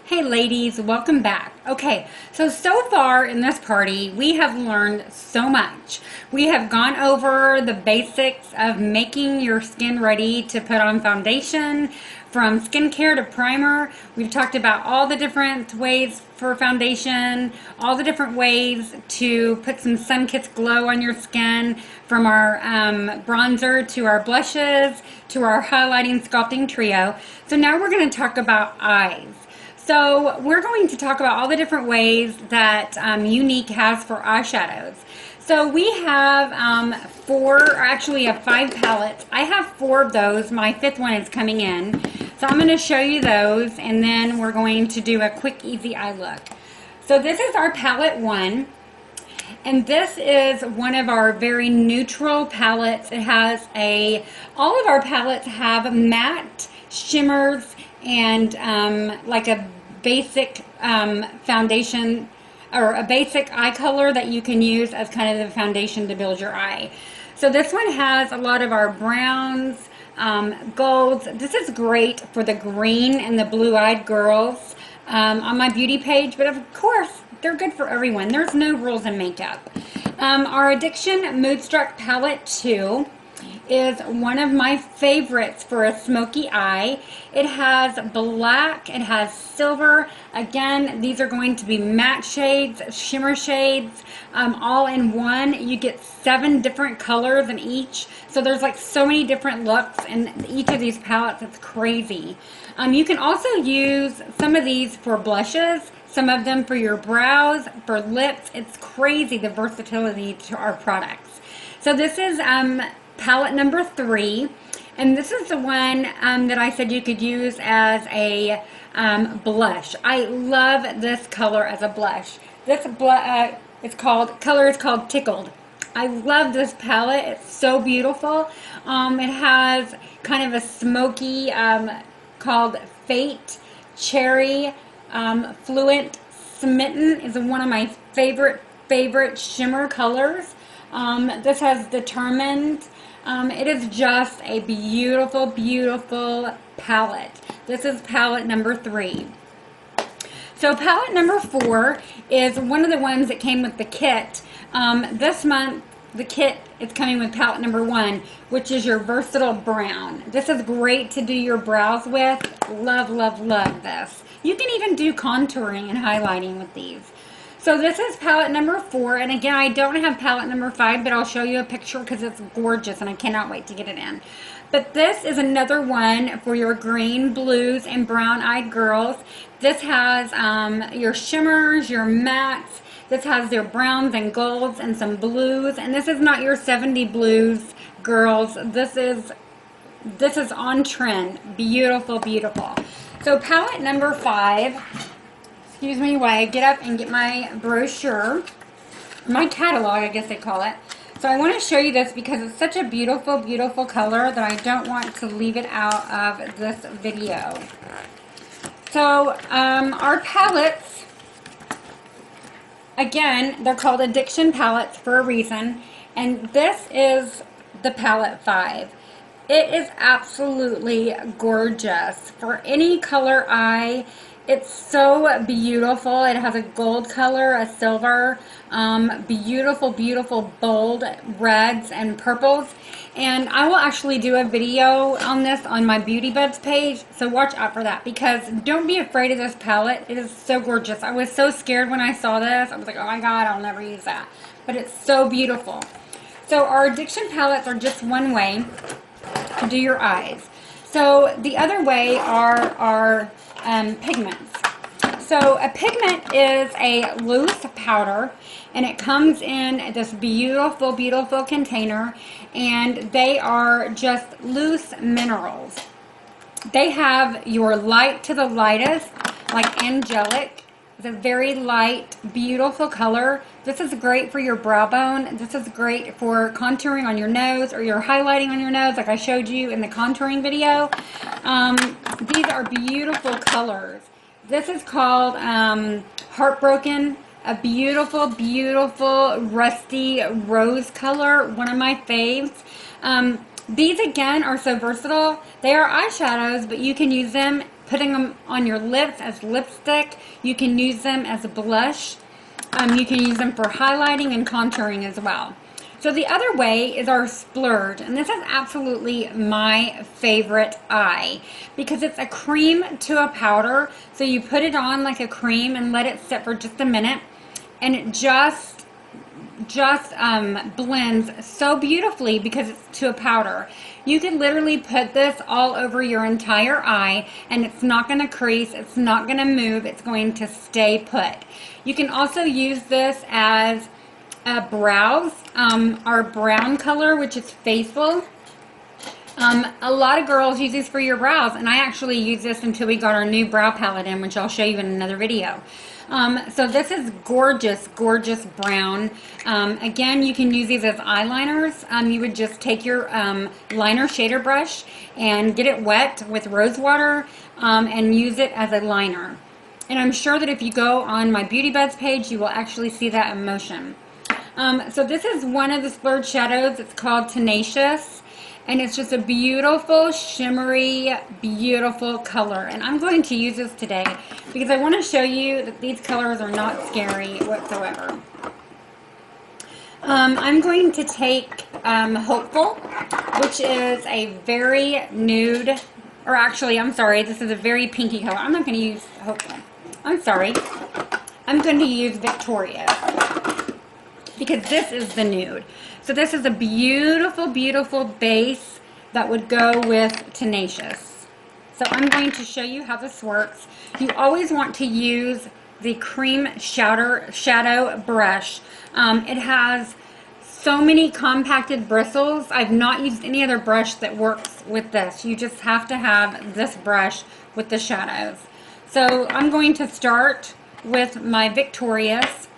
Hey ladies, welcome back. Okay, so far in this party, we have learned so much. We have gone over the basics of making your skin ready to put on foundation, from skincare to primer. We've talked about all the different ways for foundation, all the different ways to put some sun-kissed glow on your skin, from our bronzer to our blushes to our highlighting sculpting trio. So now we're going to talk about eyes. So we're going to talk about all the different ways that Unique has for eyeshadows. So we have five palettes. I have four of those. My fifth one is coming in. So I'm going to show you those, and then we're going to do a quick, easy eye look. So this is our palette one. And this is one of our very neutral palettes. It has all of our palettes have matte shimmers and like a basic foundation or a basic eye color that you can use as kind of the foundation to build your eye. So this one has a lot of our browns, golds. This is great for the green and the blue-eyed girls on my beauty page, but of course they're good for everyone. There's no rules in makeup. Our Addiction Moodstruck Palette 2 is one of my favorites for a smoky eye. It has black, it has silver. Again, these are going to be matte shades, shimmer shades, all in one. You get 7 different colors in each. So there's like so many different looks in each of these palettes. It's crazy. You can also use some of these for blushes, some of them for your brows, for lips. It's crazy the versatility to our products. So this is palette number 3, and this is the one that I said you could use as a blush. I love this color as a blush. This color is called Tickled. I love this palette. It's so beautiful. It has kind of a smoky called Fate Cherry. Fluent Smitten is one of my favorite shimmer colors. This has Determined. It is just a beautiful, beautiful palette. This is palette number 3. So palette number 4 is one of the ones that came with the kit. This month, the kit is coming with palette number 1, which is your Versatile Brown. This is great to do your brows with. Love, love, love this. You can even do contouring and highlighting with these. So this is palette number 4, and again, I don't have palette number 5, but I'll show you a picture because it's gorgeous and I cannot wait to get it in. But this is another one for your green, blues, and brown-eyed girls. This has your shimmers, your mattes. This has their browns and golds and some blues, and this is not your 70 blues, girls. This is on trend. Beautiful, beautiful. So palette number 5. Excuse me while I get up and get my brochure, my catalog, I guess they call it. So I want to show you this because it's such a beautiful, beautiful color that I don't want to leave it out of this video. So our palettes, again, they're called Addiction Palettes for a reason, and this is the palette 5. It is absolutely gorgeous for any color eye. It's so beautiful. It has a gold color, a silver, beautiful, beautiful bold reds and purples. And I will actually do a video on this on my Beauty Buds page, so watch out for that, because don't be afraid of this palette. It is so gorgeous. I was so scared when I saw this. I was like, oh my god, I'll never use that. But it's so beautiful. So our Addiction palettes are just one way to do your eyes. So the other way are our pigments. So a pigment is a loose powder, and it comes in this beautiful, beautiful container, and they are just loose minerals. They have your light to the lightest, like angelic. It's a very light, beautiful color. This is great for your brow bone. This is great for contouring on your nose or your highlighting on your nose, like I showed you in the contouring video. These are beautiful colors. This is called Heartbroken, a beautiful, beautiful rusty rose color, one of my faves. These again are so versatile. They are eyeshadows, but you can use them putting them on your lips as lipstick. You can use them as a blush. You can use them for highlighting and contouring as well. So the other way is our splurge, and this is absolutely my favorite eye because it's a cream to a powder. So you put it on like a cream and let it sit for just a minute, and it just blends so beautifully because it's to a powder. You can literally put this all over your entire eye and it's not going to crease, it's not going to move, it's going to stay put. You can also use this as brows, our brown color, which is Faithful. A lot of girls use these for your brows, and I actually used this until we got our new brow palette in, which I'll show you in another video. So this is gorgeous, gorgeous brown. Again, you can use these as eyeliners. You would just take your liner shader brush and get it wet with rose water and use it as a liner. And I'm sure that if you go on my Beauty Buds page, you will actually see that in motion. So this is one of the splurge shadows. It's called Tenacious. And it's just a beautiful, shimmery, beautiful color. And I'm going to use this today because I want to show you that these colors are not scary whatsoever. I'm going to take Hopeful, which is a very nude, or actually, I'm sorry, this is a very pinky color. I'm not going to use Hopeful. I'm sorry. I'm going to use Victoria because this is the nude. So this is a beautiful, beautiful base that would go with Tenacious. So I'm going to show you how this works. You always want to use the cream shadow brush. It has so many compacted bristles. I've not used any other brush that works with this. You just have to have this brush with the shadows. So I'm going to start with my Victorious,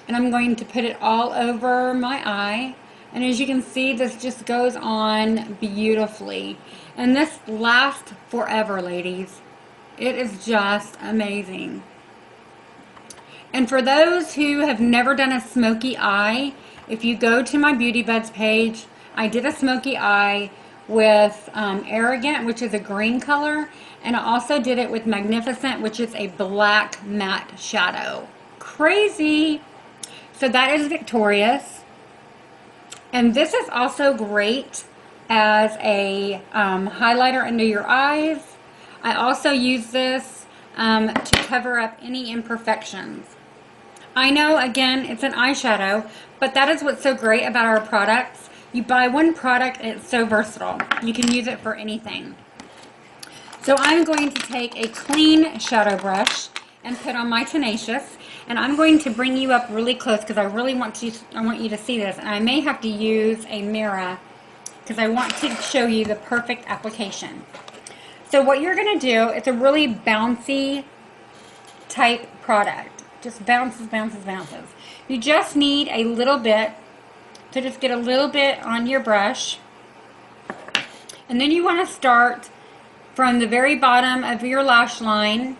and I'm going to put it all over my eye. And as you can see, this just goes on beautifully. And this lasts forever, ladies. It is just amazing. And for those who have never done a smoky eye, if you go to my Beauty Buds page, I did a smoky eye with Arrogant, which is a green color. And I also did it with Magnificent, which is a black matte shadow. Crazy! So that is Victorious. And this is also great as a highlighter under your eyes. I also use this to cover up any imperfections. I know, again, it's an eyeshadow, but that is what's so great about our products. You buy one product and it's so versatile. You can use it for anything. So I'm going to take a clean shadow brush and put on my Tenacious. And I'm going to bring you up really close because I really want you to see this. And I may have to use a mirror because I want to show you the perfect application. So what you're going to do, it's a really bouncy type product. Just bounces, bounces, bounces. You just need a little bit to just get a little bit on your brush. And then you want to start from the very bottom of your lash line.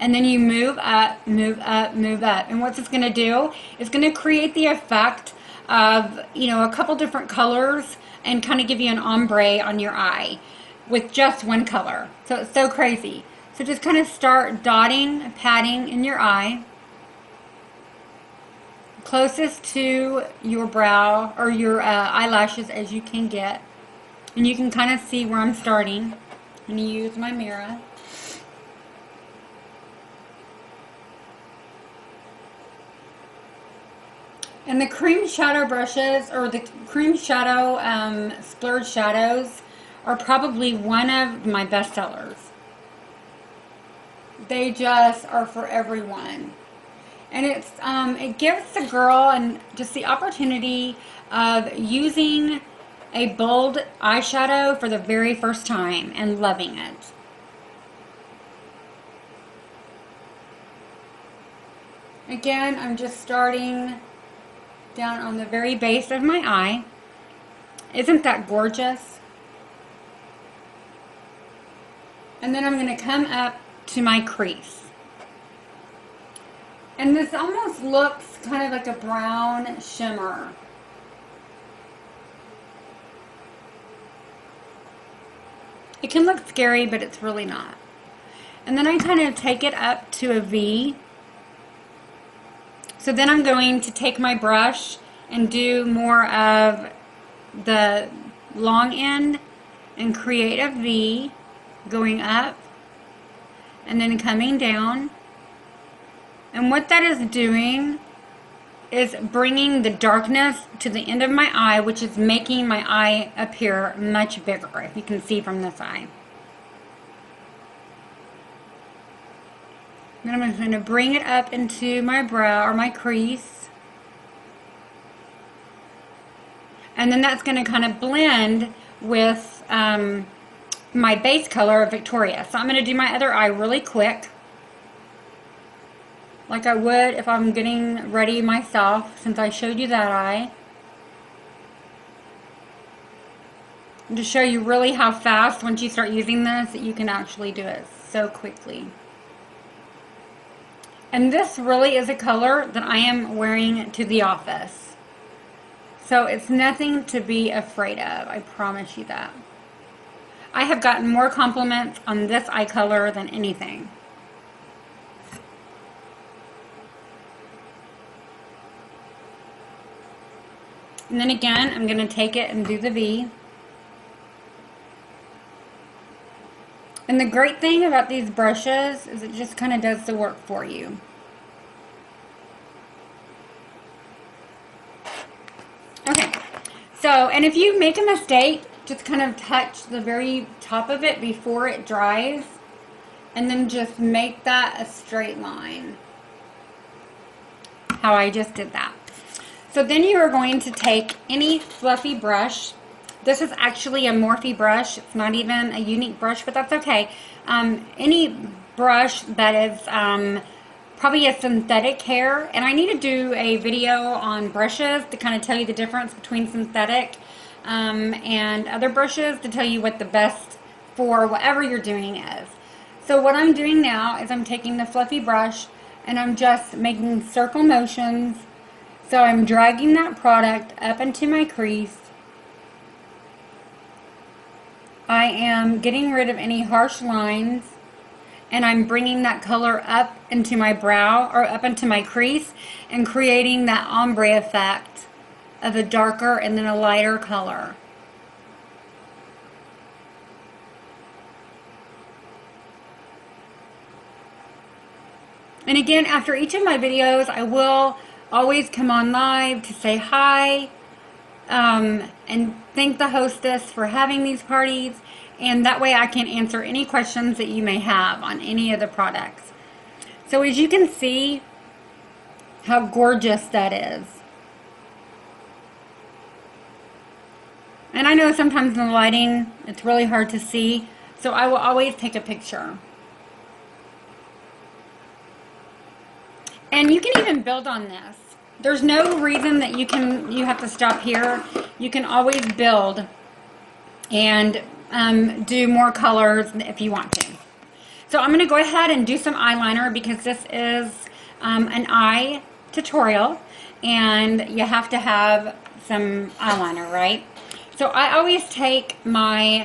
And then you move up, move up, move up. And what it's going to do is going to create the effect of, you know, a couple different colors and kind of give you an ombre on your eye with just one color. So it's so crazy. So just kind of start dotting, patting in your eye, closest to your brow or your eyelashes as you can get. And you can kind of see where I'm starting. I'm going to use my mirror. And the cream shadow brushes, or the cream shadow splurge shadows, are probably one of my best sellers. They just are for everyone. And it gives the girl and just the opportunity of using a bold eyeshadow for the very first time and loving it. Again, I'm just starting down on the very base of my eye. Isn't that gorgeous? And then I'm going to come up to my crease. And this almost looks kind of like a brown shimmer. It can look scary, but it's really not. And then I kind of take it up to a V. So then I'm going to take my brush and do more of the long end and create a V going up and then coming down. And what that is doing is bringing the darkness to the end of my eye, which is making my eye appear much bigger, if you can see from this eye. Then I'm going to bring it up into my brow or my crease. And then that's going to kind of blend with my base color of Victoria. So I'm going to do my other eye really quick, like I would if I'm getting ready myself, since I showed you that eye. And to show you really how fast, once you start using this, that you can actually do it so quickly. And this really is a color that I am wearing to the office. So it's nothing to be afraid of, I promise you that. I have gotten more compliments on this eye color than anything. And then again, I'm going to take it and do the V. And the great thing about these brushes is it just kind of does the work for you. Okay, so, and if you make a mistake, just kind of touch the very top of it before it dries, and then just make that a straight line. How I just did that. So then you are going to take any fluffy brush. This is actually a Morphe brush. It's not even a unique brush, but that's okay. Any brush that is probably a synthetic hair. And I need to do a video on brushes to kind of tell you the difference between synthetic and other brushes, to tell you what the best for whatever you're doing is. So what I'm doing now is I'm taking the fluffy brush and I'm just making circle motions. So I'm dragging that product up into my crease. I am getting rid of any harsh lines, and I'm bringing that color up into my brow or up into my crease and creating that ombre effect of a darker and then a lighter color. And again, after each of my videos, I will always come on live to say hi and thank the hostess for having these parties, and that way I can answer any questions that you may have on any of the products. So as you can see how gorgeous that is. And I know sometimes in the lighting it's really hard to see, so I will always take a picture. And you can even build on this. There's no reason that you have to stop here. You can always build and do more colors if you want to. So I'm going to go ahead and do some eyeliner because this is an eye tutorial and you have to have some eyeliner, right? So I always take my